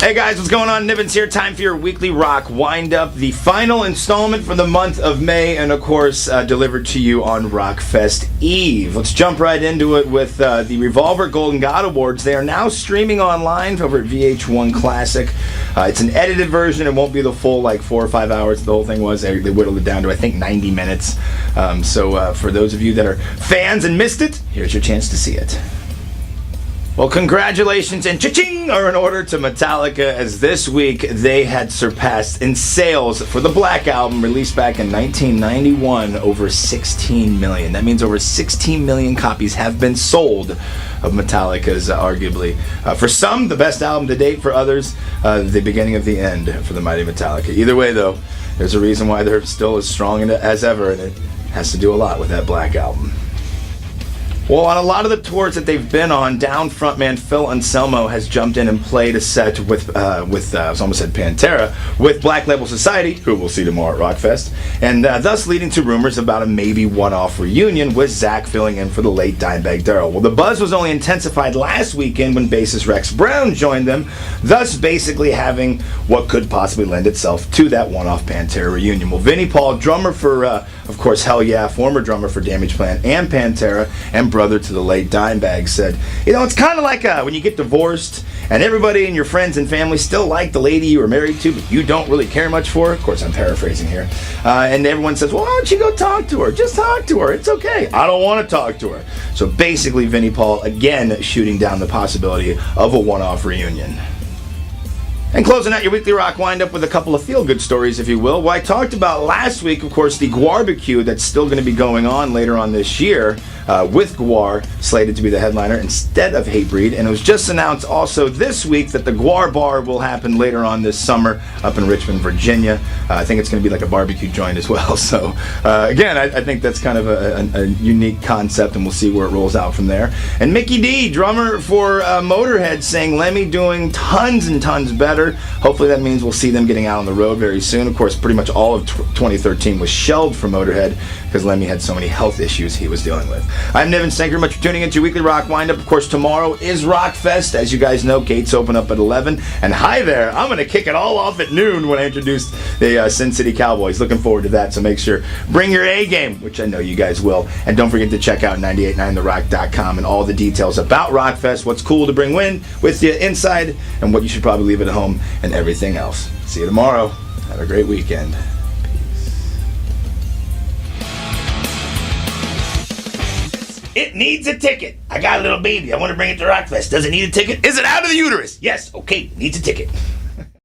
Hey guys, what's going on? Nivens here. Time for your weekly rock wind-up. The final installment for the month of May, and of course, delivered to you on Rockfest Eve. Let's jump right into it with the Revolver Golden God Awards. They are now streaming online over at VH1 Classic. It's an edited version. It won't be the full, 4 or 5 hours the whole thing was. They whittled it down to, I think, 90 minutes. So for those of you that are fans and missed it, here's your chance to see it. Well, congratulations and cha-ching are in order to Metallica, as this week they had surpassed in sales for the Black Album, released back in 1991, over 16 million. That means over 16 million copies have been sold of Metallica's, arguably, for some, the best album to date. For others, the beginning of the end for the mighty Metallica. Either way, though, there's a reason why they're still as strong as ever, and it has to do a lot with that Black Album. Well, on a lot of the tours that they've been on, Down frontman Phil Anselmo has jumped in and played a set with I almost said Pantera, with Black Label Society, who we'll see tomorrow at Rockfest, and thus leading to rumors about a maybe one-off reunion with Zach filling in for the late Dimebag Darrell. Well, the buzz was only intensified last weekend when bassist Rex Brown joined them, thus basically having what could possibly lend itself to that one-off Pantera reunion. Well, Vinnie Paul, drummer for, of course, Hell Yeah, former drummer for Damageplan and Pantera, and brother to the late Dimebag, said, it's kind of like when you get divorced and everybody and your friends and family still like the lady you were married to, but you don't really care much for her. Of course, I'm paraphrasing here. And everyone says, well, why don't you go talk to her? Just talk to her. It's okay. I don't want to talk to her. So basically, Vinnie Paul, again, shooting down the possibility of a one-off reunion. And closing out your weekly rock wind-up with a couple of feel-good stories, if you will. Well, I talked about last week, of course, the Gwarbecue that's still going to be going on later on this year, with Gwar slated to be the headliner instead of Hatebreed. And it was just announced also this week that the Gwar Bar will happen later on this summer up in Richmond, Virginia. I think it's going to be like a barbecue joint as well. So, again, I think that's kind of a unique concept, and we'll see where it rolls out from there. And Mikkey Dee, drummer for Motorhead, saying Lemmy doing tons and tons better. Hopefully that means we'll see them getting out on the road very soon. Of course, pretty much all of 2013 was shelved for Motorhead because Lemmy had so many health issues he was dealing with. I'm Nivens. Thank you very much for tuning into your weekly rock wind-up. Of course, tomorrow is Rockfest. As you guys know, gates open up at 11. And hi there, I'm going to kick it all off at noon when I introduce the Sin City Cowboys. Looking forward to that, so make sure, bring your A game, which I know you guys will. And don't forget to check out 989therock.com and all the details about Rockfest, what's cool to bring with you inside, and what you should probably leave at home, and everything else. See you tomorrow. Have a great weekend. It needs a ticket. I got a little baby. I want to bring it to Rockfest. Does it need a ticket? Is it out of the uterus? Yes. Okay. Needs a ticket.